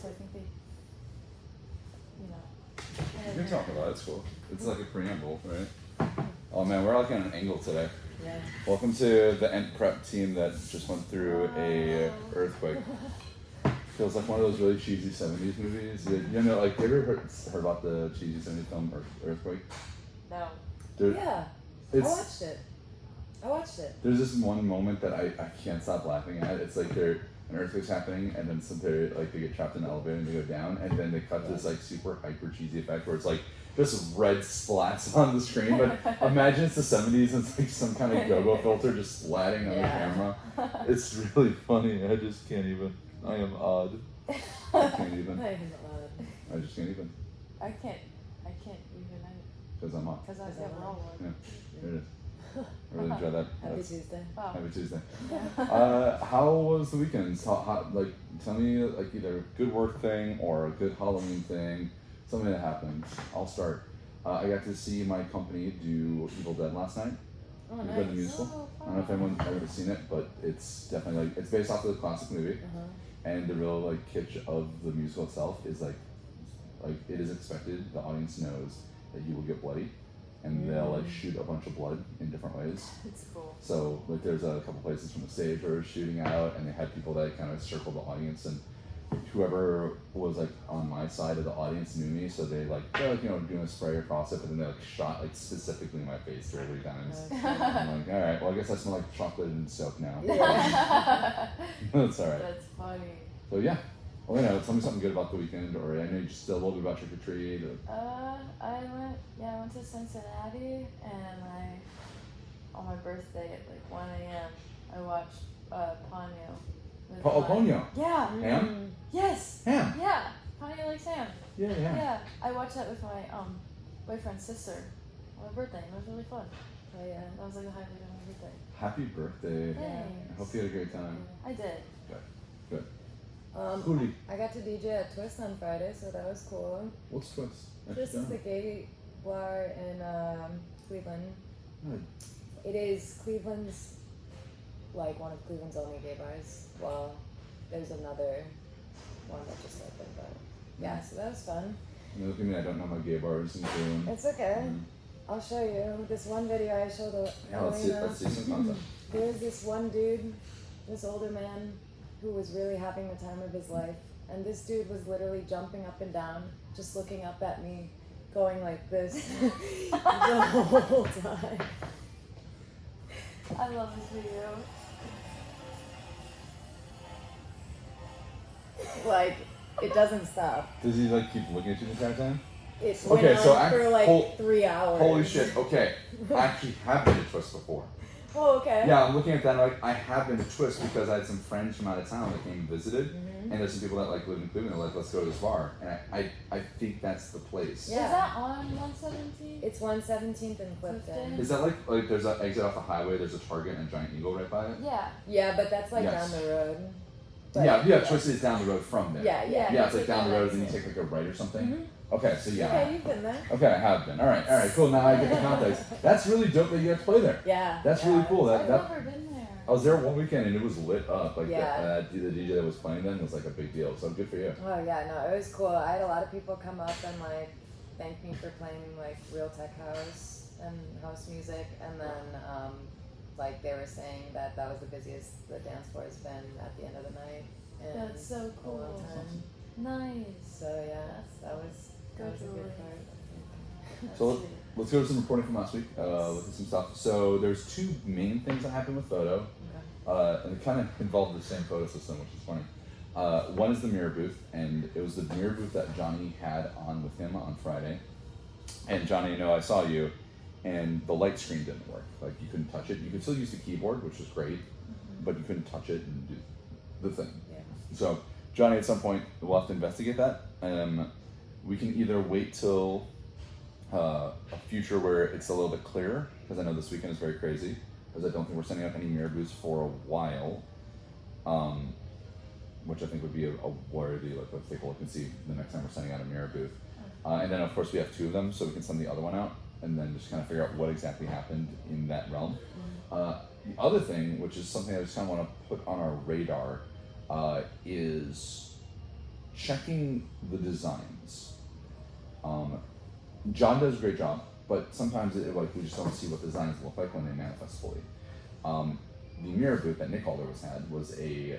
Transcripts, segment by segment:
so I think they, You can talk about it, it's cool. It's like a preamble, right? Oh man, we're like on an angle today. Yeah. Welcome to the ENT prep team that just went through a earthquake. Feels like one of those really cheesy 70s movies. You know, like, have you ever heard about the cheesy 70s film Earthquake? No. Yeah, I watched it. There's this one moment that I can't stop laughing at. It's like an earthquake's happening, and then they get trapped in an elevator and they go down, and then they cut this like super hyper cheesy effect where it's like just red splats on the screen. But imagine it's the 70s and it's like some kind of go-go filter just splatting on the camera. It's really funny. I just can't even. I am odd. I can't even. I just can't even. I can't even. Because I'm odd. Because I was wrong one. Yeah, there it is. I really enjoy that. Happy Tuesday. Oh. Happy Tuesday. How was the weekend? Like, tell me like either a good work thing or a good Halloween thing, something that happened. I'll start. I got to see my company do Evil Dead last night. Oh, The nice. musical. I don't know if anyone's ever seen it, but it's definitely like it's based off of the classic movie, and the real like kitsch of the musical itself is like it is expected. The audience knows that you will get bloody. And they'll like shoot a bunch of blood in different ways. It's cool. So like there's a couple places from the stage where they're shooting out, and they had people that kind of circle the audience, and whoever was like on my side of the audience knew me, so they're like doing a spray across it, but then they like shot like specifically in my face 3 times. I'm like, all right, well I guess I smell like chocolate and soap now. That's all right. That's funny. So yeah. Well, tell me something good about the weekend, or I know you just a little bit about trick or treat. I went to Cincinnati, and on my birthday at like 1 a.m. I watched Ponyo. Ponyo? Yeah. Ham? Yes. Ham? Yeah. Ponyo likes ham. Yeah. Yeah. I watched that with my boyfriend's sister on my birthday. It was really fun. Oh yeah. That was like the highlight of my birthday. Happy birthday. Thanks. I hope you had a great time. I did. Good. I got to DJ at Twist on Friday, so that was cool. What's Twist? Twist is the gay bar in Cleveland. Good. It is Cleveland's, like one of Cleveland's only gay bars. Well, there's another one that just opened, but yeah, so that was fun. You look at me, I don't know my gay bars in Cleveland. It's okay. I'll show you. This one video I showed Let's see some content. There was this one dude, this older man, who was really having the time of his life. And this dude was literally jumping up and down, just looking up at me, going like this the whole time. I love this video. Like, it doesn't stop. Does he like keep looking at you the entire time? It went on for like 3 hours. Holy shit, okay. I actually have been to Twist before. Oh, okay. Yeah, I'm looking at that and like, I have been to Twist because I had some friends from out of town that came and visited. And there's some people that like live in Cleveland, they're like, let's go to this bar. And I think that's the place. Yeah. Is that on 117? It's 117th and Clifton. Is that like there's an exit off the highway, there's a Target and a giant eagle right by it? Yeah. Yeah, but that's like down the road. But Yeah, Twist is down the road from there. Yeah. Yeah, it's like down the road and you take like a right or something. Okay, so yeah. Okay, you've been there. Okay, I have been. All right, cool. Now I get the context. That's really dope that you got to play there. Yeah. That's really cool. I've never been there. I was there one weekend and it was lit up. Like Yeah. the DJ that was playing then was like a big deal. So good for you. Oh yeah, no, it was cool. I had a lot of people come up and like thank me for playing like real tech house and house music, and then like they were saying that was the busiest the dance floor has been at the end of the night. And That's so cool. A long time. Nice. So yeah, that was a good part. So let's go to some reporting from last week. Look at some stuff. So there's 2 main things that happened with Photo, and it kind of involved the same photo system, which is funny. One is the mirror booth, and it was the mirror booth that Johnny had on with him on Friday. And Johnny, I saw you, and the light screen didn't work. Like you couldn't touch it. You could still use the keyboard, which was great, but you couldn't touch it and do the thing. Yeah. So Johnny, at some point, we'll have to investigate that. We can either wait till a future where it's a little bit clearer, because I know this weekend is very crazy, because I don't think we're sending out any mirror booths for a while, which I think would be a worthy, like let's take a look and see the next time we're sending out a mirror booth. And then of course we have 2 of them, so we can send the other one out, and then just kind of figure out what exactly happened in that realm. The other thing, which is something I just kind of want to put on our radar, is checking the designs. John does a great job, but sometimes we just don't see what designs look like when they manifest fully. The mirror booth that Nick always had was a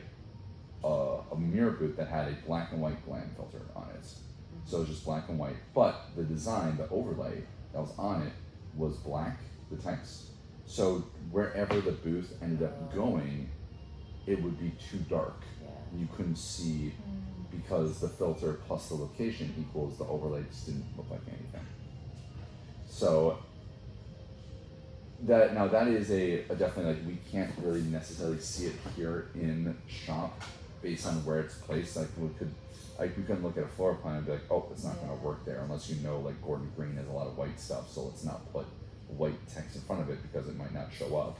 mirror booth that had a black and white glam filter on it. So it was just black and white, but the design, the overlay that was on it was black, the text. So wherever the booth ended up going, it would be too dark. Yeah. You couldn't see because the filter plus the location equals the overlay just didn't look like anything. So that is a definitely, like, we can't really necessarily see it here in shop based on where it's placed. Like we couldn't look at a floor plan and be like, oh, it's not going to work there unless you know, like, Gordon Green has a lot of white stuff, so let's not put white text in front of it because it might not show up.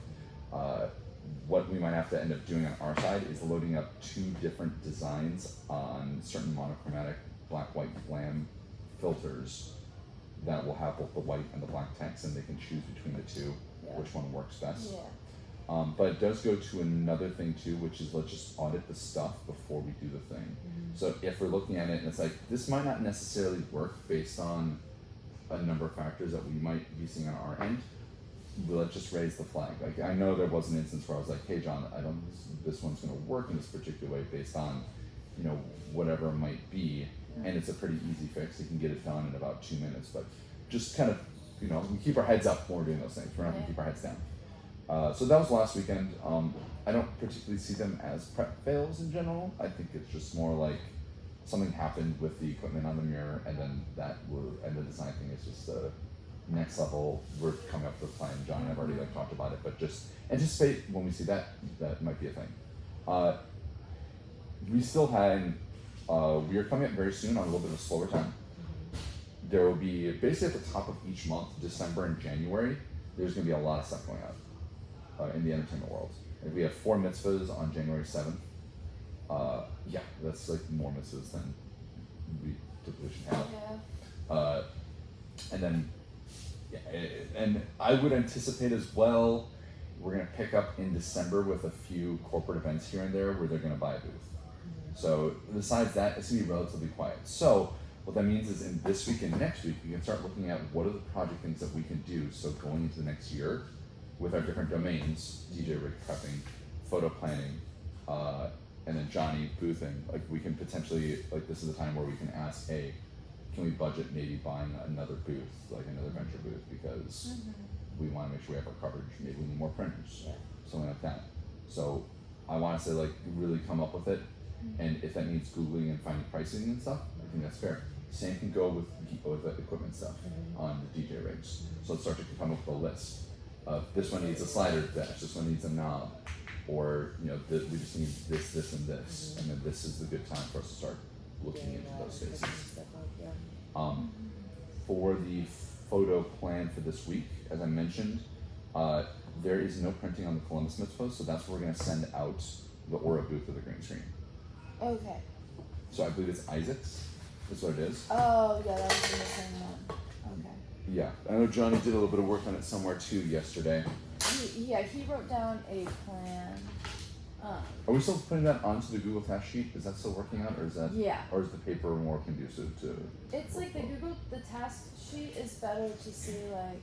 What we might have to end up doing on our side is loading up 2 different designs on certain monochromatic black-white glam filters that will have both the white and the black text, and they can choose between the 2, which one works best. Yeah. But it does go to another thing too, which is let's just audit the stuff before we do the thing. So if we're looking at it and it's like, this might not necessarily work based on a number of factors that we might be seeing on our end, let's just raise the flag. Like, I know there was an instance where I was like, hey John, I don't think this one's gonna work in this particular way based on, whatever it might be. And it's a pretty easy fix. You can get it done in about 2 minutes, but just kind of, we keep our heads up when we're doing those things. We're not gonna keep our heads down. So that was last weekend. I don't particularly see them as prep fails in general. I think it's just more like something happened with the equipment on the mirror, and then and the design thing is just the next level. We're coming up with a plan. John and I've already talked about it, but just anticipate when we see that might be a thing. We still had, we are coming up very soon on a little bit of a slower time. There will be, basically at the top of each month, December and January, there's going to be a lot of stuff going on in the entertainment world. Like, we have 4 mitzvahs on January 7th. That's like more mitzvahs than we typically should have. Yeah. And then, and I would anticipate as well, we're going to pick up in December with a few corporate events here and there where they're going to buy a booth. So besides that, it's going to be relatively quiet. So what that means is in this week and next week, we can start looking at what are the project things that we can do. So going into the next year with our different domains, DJ rig prepping, photo planning, and then Johnny boothing, like we can potentially, like this is the time where we can ask, hey, can we budget maybe buying another booth, like another venture booth, because we want to make sure we have our coverage. Maybe we need more printers, something like that. So I want to say, like, really come up with it. And if that means Googling and finding pricing and stuff, I think that's fair. Same can go with the equipment stuff on the DJ rigs. So let's start to come up with a list of this one needs a slider dash, this one needs a knob, or we just need this, this, and this, and then this is the good time for us to start looking into those spaces. For the photo plan for this week, as I mentioned, there is no printing on the Columbus Mitzvah, so that's where we're going to send out the Aura booth with the green screen. Okay. So I believe it's Isaac's, is what it is. Oh, yeah, that was in the same one. Okay. Yeah, I know Johnny did a little bit of work on it somewhere too yesterday. He wrote down a plan. Are we still putting that onto the Google task sheet? Is that still working out, or is that? Yeah. Or is the paper more conducive to? It's like the task sheet is better to see like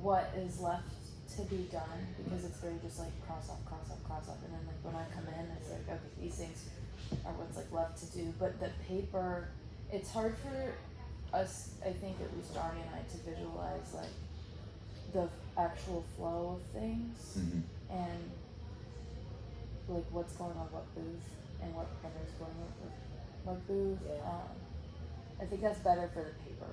what is left to be done, because it's very just like cross off, and then like when I come in, it's like, okay, these things are what's like left to do. But the paper, it's hard for us, I think at least Johnny and I, to visualize like the actual flow of things and like what's going on what booth and what printer's going on with what booth. I think that's better for the paper.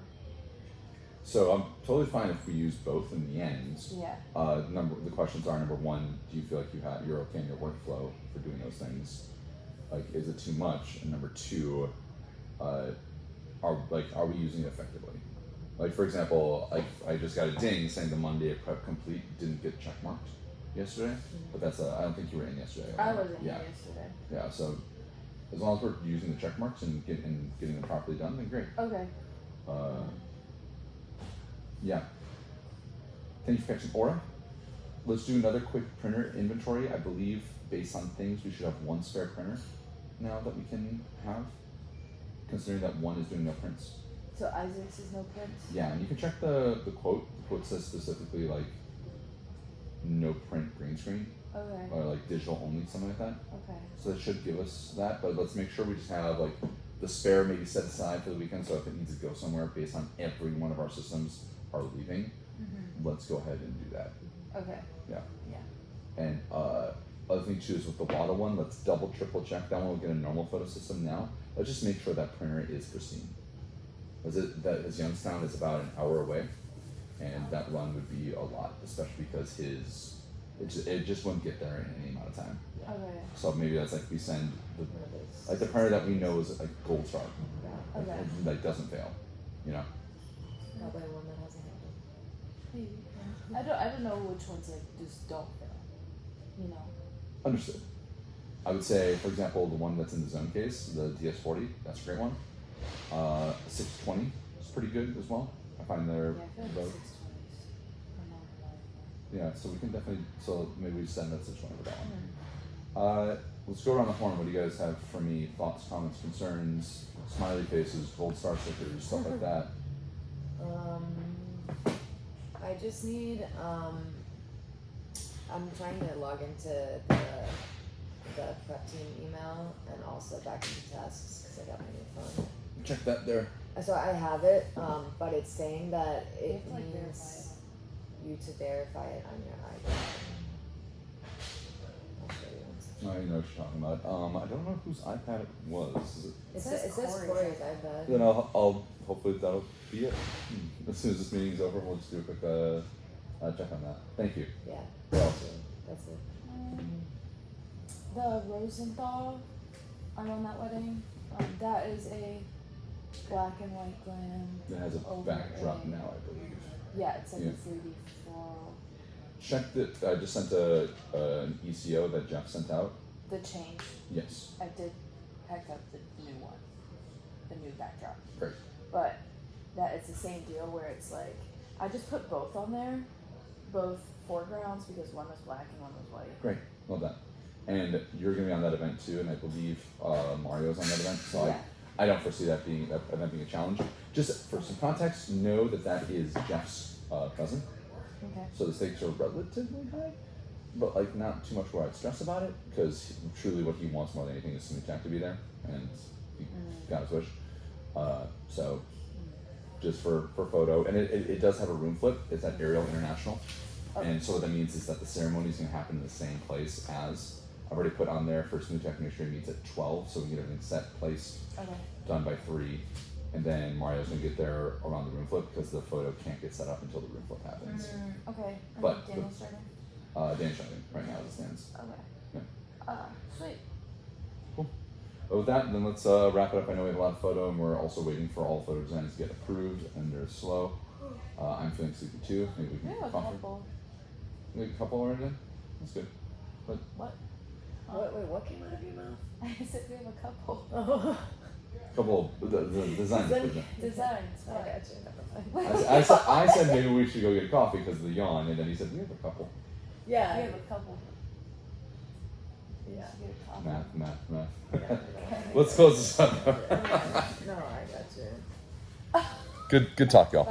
So I'm totally fine if we use both in the end. Yeah. The questions are, number one, do you feel like you're okay in your workflow for doing those things? Like, is it too much? And number two, are we using it effectively? Like, for example, I just got a ding saying the Monday at Prep Complete didn't get checkmarked yesterday, but that's I don't think you were in yesterday. I wasn't here yesterday. Yeah, so as long as we're using the check marks and getting them properly done, then great. Okay. Yeah. Thank you for catching Aura. Let's do another quick printer inventory. I believe based on things, we should have one spare printer now that we can have. considering that one is doing no prints. So Isaac's is no prints? Yeah, and you can check the quote. The quote says specifically like no print green screen Okay. or like digital only, something like that. Okay. So that should give us that, but let's make sure we just have like the spare maybe set aside for the weekend, so if it needs to go somewhere based on every one of our systems are leaving, let's go ahead and do that. Okay. Yeah. Yeah. And other thing too is with the water one, let's double triple check that one. We'll get a normal photo system now. Let's just make sure that printer is pristine. His Youngstown is about an hour away, and that run would be a lot, especially because it just wouldn't get there in any amount of time. Okay. So maybe that's like we send the printer that we know is like gold star, Yeah. Okay. like doesn't fail, you know. Probably one that hasn't happened. Maybe. I don't know which ones like just don't fail. You know. Understood. I would say, for example, the one that's in the zone case, the DS40, that's a great one. 620 is pretty good as well. I find they're Yeah, I feel like 620s are not reliable. yeah, so we can definitely, so maybe we send that 620 for that one. Let's go around the horn. What do you guys have for me? Thoughts, comments, concerns, smiley faces, gold star stickers, stuff like that. I just need, I'm trying to log into the prep team email and also back into tasks because I got my new phone. Check that there. So I have it, but it's saying that You it have to like verify needs it. you to verify it on your iPad. I'll show you one second. I know what you're talking about. I don't know whose iPad it was. It says says Corey's Corey's iPad. Then I'll hopefully that'll be it. As soon as this meeting's over, we'll just do a quick check on that. Thank you. Yeah, Well, that's it. The Rosenthal on that wedding, that is a black and white glam. it has a backdrop overlay. now, I believe. Yeah, it's like Yeah. a 3D floral. Checked it. I just sent an ECO that Jeff sent out. The change. Yes. I did pick up the new one, the new backdrop. Great. But that it's the same deal where it's like I just put both on there, both foregrounds because one was black and one was white. Great. Love that. And you're going to be on that event too, and I believe Mario's on that event. So Yeah. I don't foresee that event being a challenge. Just for some context, know that is Jeff's cousin. Okay. So the stakes are relatively high, but like not too much where I'd stress about it, because truly what he wants more than anything is Smooth Jack to be there, and he got his wish. So just for photo, and it does have a room flip. It's at Ariel International, and so what that means is that the ceremony is going to happen in the same place as. I've already put on there for Smooth Jack Ministry meets at 12, so we can get everything set, place, Okay. done by 3. And then Mario's gonna get there around the room flip because the photo can't get set up until the room flip happens. Okay. And But Daniel's starting? Dan's showing right now as it stands. Okay. Yeah. Sweet. But with that, then let's wrap it up. I know we have a lot of photo, and we're also waiting for all photo designs to get approved, and they're slow. I'm feeling sleepy too. Maybe we can We get have a coffee. couple. Maybe a couple already then? That's good. What? Wait, what came out of your mouth? I said we have a couple. Oh, Couple of the designs. Designs. I What? got you. Never mind. I said maybe we should go get a coffee because of the yawn, and then he said we have a couple. Yeah. We have a couple. We Yeah. should get a coffee. Math. Let's close this up. No, I got you. Good talk, y'all.